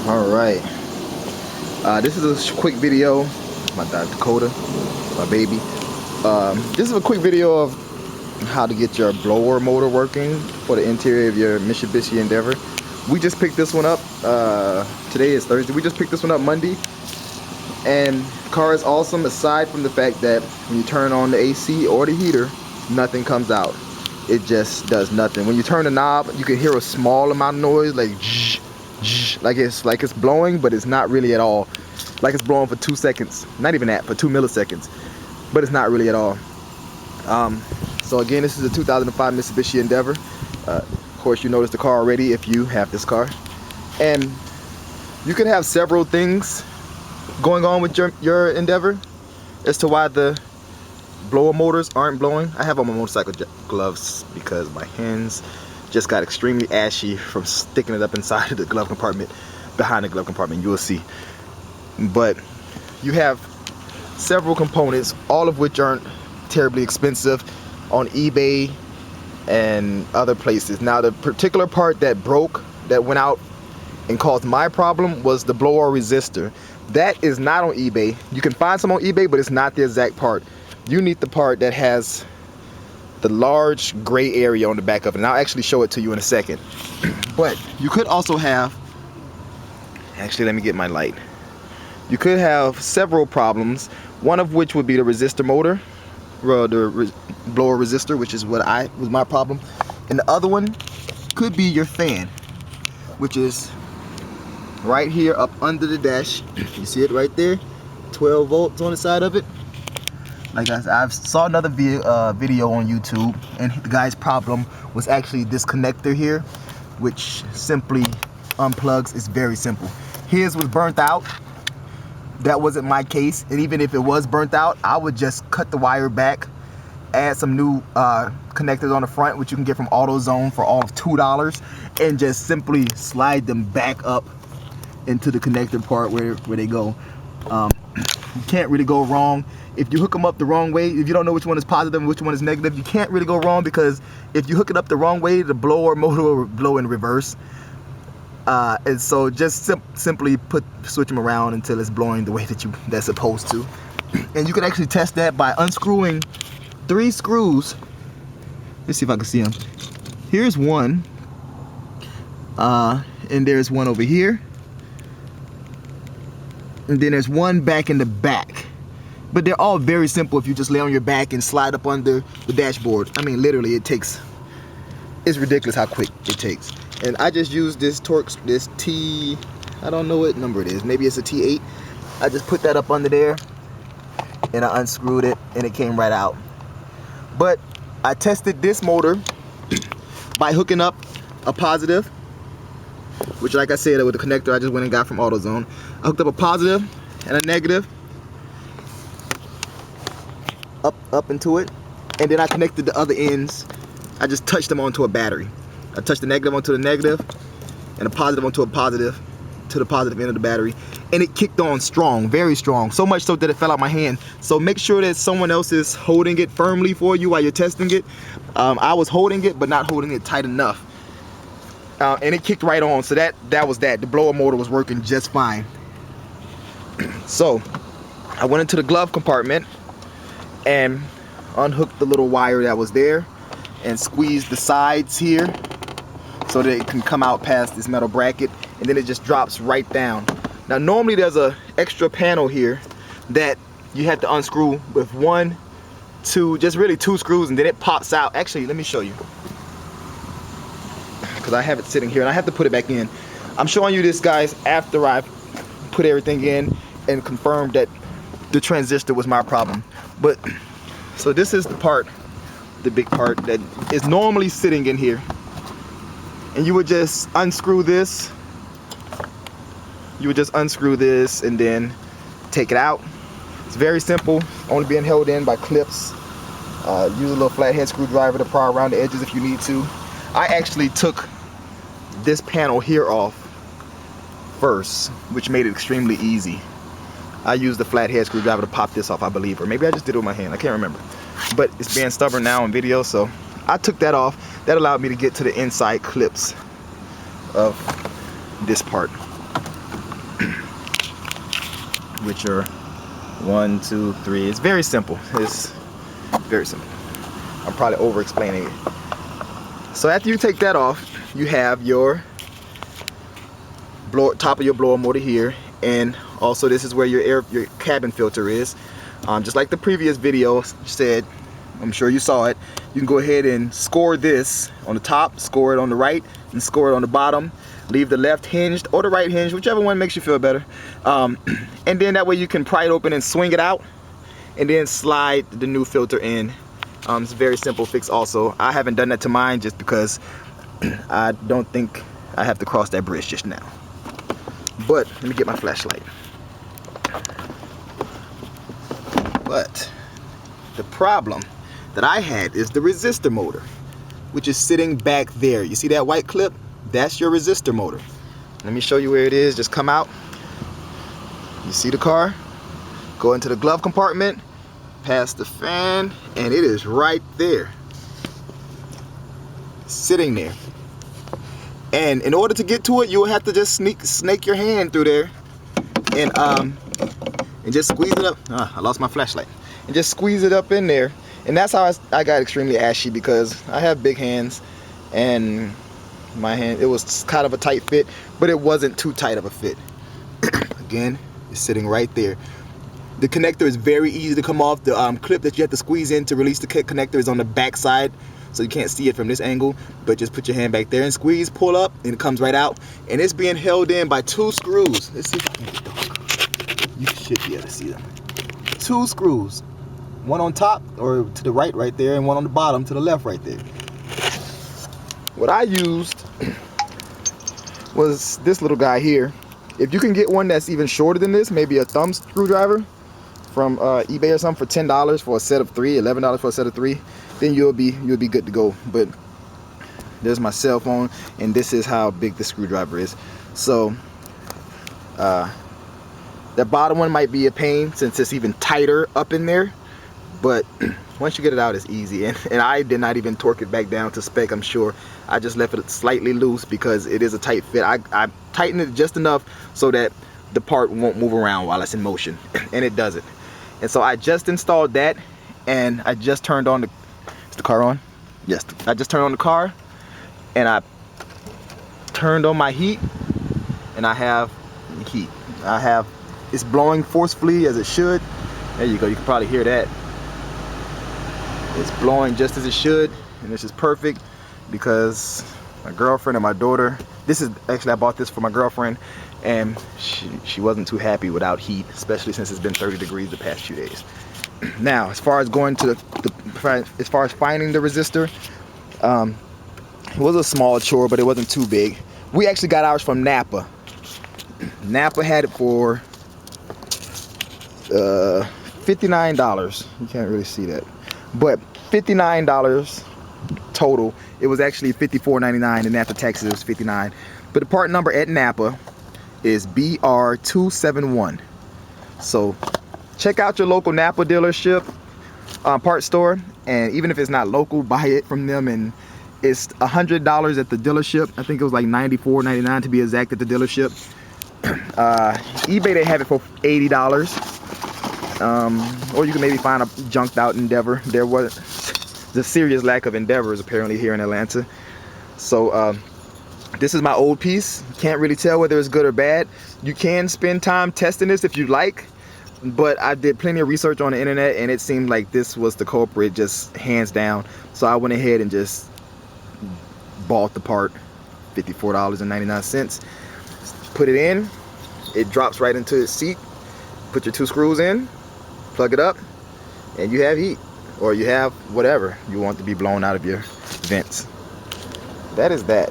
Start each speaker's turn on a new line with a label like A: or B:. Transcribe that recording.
A: All right. This is a quick video. My dog Dakota, my baby. This is a quick video of how to get your blower motor working for the interior of your Mitsubishi Endeavor. We just picked this one up. Today is Thursday. We just picked this one up Monday, and the car is awesome. Aside from the fact that when you turn on the AC or the heater, nothing comes out. It just does nothing. When you turn the knob, you can hear a small amount of noise, like zzz, zzz, like it's blowing, but it's not really at all. Like it's blowing for 2 seconds. Not even that, for 2 milliseconds. But it's not really at all. So again, this is a 2005 Mitsubishi Endeavor. Of course, you noticed the car already if you have this car. And you could have several things going on with your Endeavor as to why the blower motors aren't blowing. I have on my motorcycle gloves because my hands just got extremely ashy from sticking it up inside of the glove compartment, behind the glove compartment, you will see. But you have several components, all of which aren't terribly expensive, on eBay and other places. Now, the particular part that broke, that went out and caused my problem, was the blower resistor. That is not on eBay. You can find some on eBay, but it's not the exact part. You need the part that has the large gray area on the back of it, and I'll actually show it to you in a second. But you could also have, actually let me get my light. You could have several problems, one of which would be the resistor motor, the blower resistor, which is what was my problem. And the other one could be your fan, which is right here up under the dash. You see it right there, 12 volts on the side of it. Like I saw another video on YouTube, and the guy's problem was actually this connector here, which simply unplugs. It's very simple. His was burnt out. That wasn't my case, and even if it was burnt out, I would just cut the wire back, add some new connectors on the front, which you can get from AutoZone for all of $2, and just simply slide them back up into the connector part where they go. You can't really go wrong if you hook them up the wrong way. If you don't know which one is positive and which one is negative, you can't really go wrong, because if you hook it up the wrong way, the blower motor will blow in reverse. And so just simply switch them around until it's blowing the way that's supposed to. And you can actually test that by unscrewing 3 screws. Let's see if I can see them. Here's one, and there's one over here, and then there's one back in the back. But they're all very simple if you just lay on your back and slide up under the dashboard. I mean, literally, it's ridiculous how quick it takes. And I just used this this T, I don't know what number it is, maybe it's a T8. I just put that up under there, and I unscrewed it, and it came right out. But I tested this motor by hooking up a positive, which, like I said, with the connector I just went and got from AutoZone. I hooked up a positive and a negative up into it, and then I connected the other ends. I just touched them onto a battery. I touched the negative onto the negative, and the positive onto a positive, to the positive end of the battery, and it kicked on strong, very strong, so much so that it fell out my hand. So make sure that someone else is holding it firmly for you while you're testing it. I was holding it, but not holding it tight enough, and it kicked right on. So that was that. The blower motor was working just fine. So I went into the glove compartment and unhooked the little wire that was there, and squeezed the sides here so that it can come out past this metal bracket, and then it just drops right down. Now, normally there's a extra panel here that you have to unscrew with 1, 2, just really 2 screws, and then it pops out. Actually, let me show you, because I have it sitting here and I have to put it back in. I'm showing you this, guys, after I put everything in and confirmed that the transistor was my problem. But so this is the part, the big part that is normally sitting in here, and you would just unscrew this. You would just unscrew this and then take it out. It's very simple, only being held in by clips. Use a little flathead screwdriver to pry around the edges if you need to. I actually took this panel here off first, which made it extremely easy. I used the flathead screwdriver to pop this off, I believe, or maybe I just did it with my hand, I can't remember. But it's being stubborn now in video, so I took that off. That allowed me to get to the inside clips of this part. with your 1, 2, 3. It's very simple. It's very simple. I'm probably over explaining it. So after you take that off, you have your top of your blower motor here, and also this is where your cabin filter is. Just like the previous video said, I'm sure you saw it, you can go ahead and score this on the top, score it on the right, and score it on the bottom. Leave the left hinged or the right hinged, whichever one makes you feel better. And then that way you can pry it open and swing it out, and then slide the new filter in. It's a very simple fix also. I haven't done that to mine just because I don't think I have to cross that bridge just now. But let me get my flashlight. But the problem that I had is the resistor motor, which is sitting back there. You see that white clip? That's your resistor motor. Let me show you where it is. Just come out. You see the car? Go into the glove compartment, past the fan, and it is right there, sitting there. And in order to get to it, you will have to just snake your hand through there and just squeeze it up. I lost my flashlight. And just squeeze it up in there. And that's how I got extremely ashy, because I have big hands, and my hand, it was kind of a tight fit, but it wasn't too tight of a fit. Again, it's sitting right there. The connector is very easy to come off. The clip that you have to squeeze in to release the connector is on the back side, so you can't see it from this angle, but just put your hand back there and squeeze, pull up, and it comes right out. And it's being held in by 2 screws. Let's see if I can get dark. You should be able to see them. 2 screws. One on top, or to the right there, and one on the bottom to the left right there. What I used was this little guy here. If you can get one that's even shorter than this, maybe a thumb screwdriver from eBay or something for $10 for a set of 3, $11 for a set of 3, then you'll be good to go. But there's my cell phone, and this is how big the screwdriver is. So the bottom one might be a pain since it's even tighter up in there, but once you get it out, it's easy. And I did not even torque it back down to spec, I'm sure. I just left it slightly loose because it is a tight fit. I tightened it just enough so that the part won't move around while it's in motion, and it doesn't. And so I just installed that, and I just turned on is the car on? Yes, I just turned on the car, and I turned on my heat, and I have heat. It's blowing forcefully as it should. There you go, you can probably hear that. It's blowing just as it should, and this is perfect because my girlfriend and my daughter, this is actually, I bought this for my girlfriend, and she wasn't too happy without heat, especially since it's been 30 degrees the past few days. Now, as far as going to as far as finding the resistor, it was a small chore, but it wasn't too big. We actually got ours from NAPA. NAPA had it for $59. You can't really see that, but $59 total. It was actually $54.99, and after taxes it was $59. But the part number at NAPA is BR271. So check out your local NAPA dealership, part store, and even if it's not local, buy it from them. And it's $100 at the dealership. I think it was like $94.99 to be exact at the dealership. eBay, they have it for $80. Or you can maybe find a junked out Endeavor. There was the serious lack of Endeavors apparently here in Atlanta. So this is my old piece. Can't really tell whether it's good or bad. You can spend time testing this if you like, but I did plenty of research on the internet, and it seemed like this was the culprit, just hands down. So I went ahead and just bought the part, $54.99. Put it in, it drops right into its seat. Put your 2 screws in, plug it up, and you have heat, or you have whatever you want to be blown out of your vents. That is that.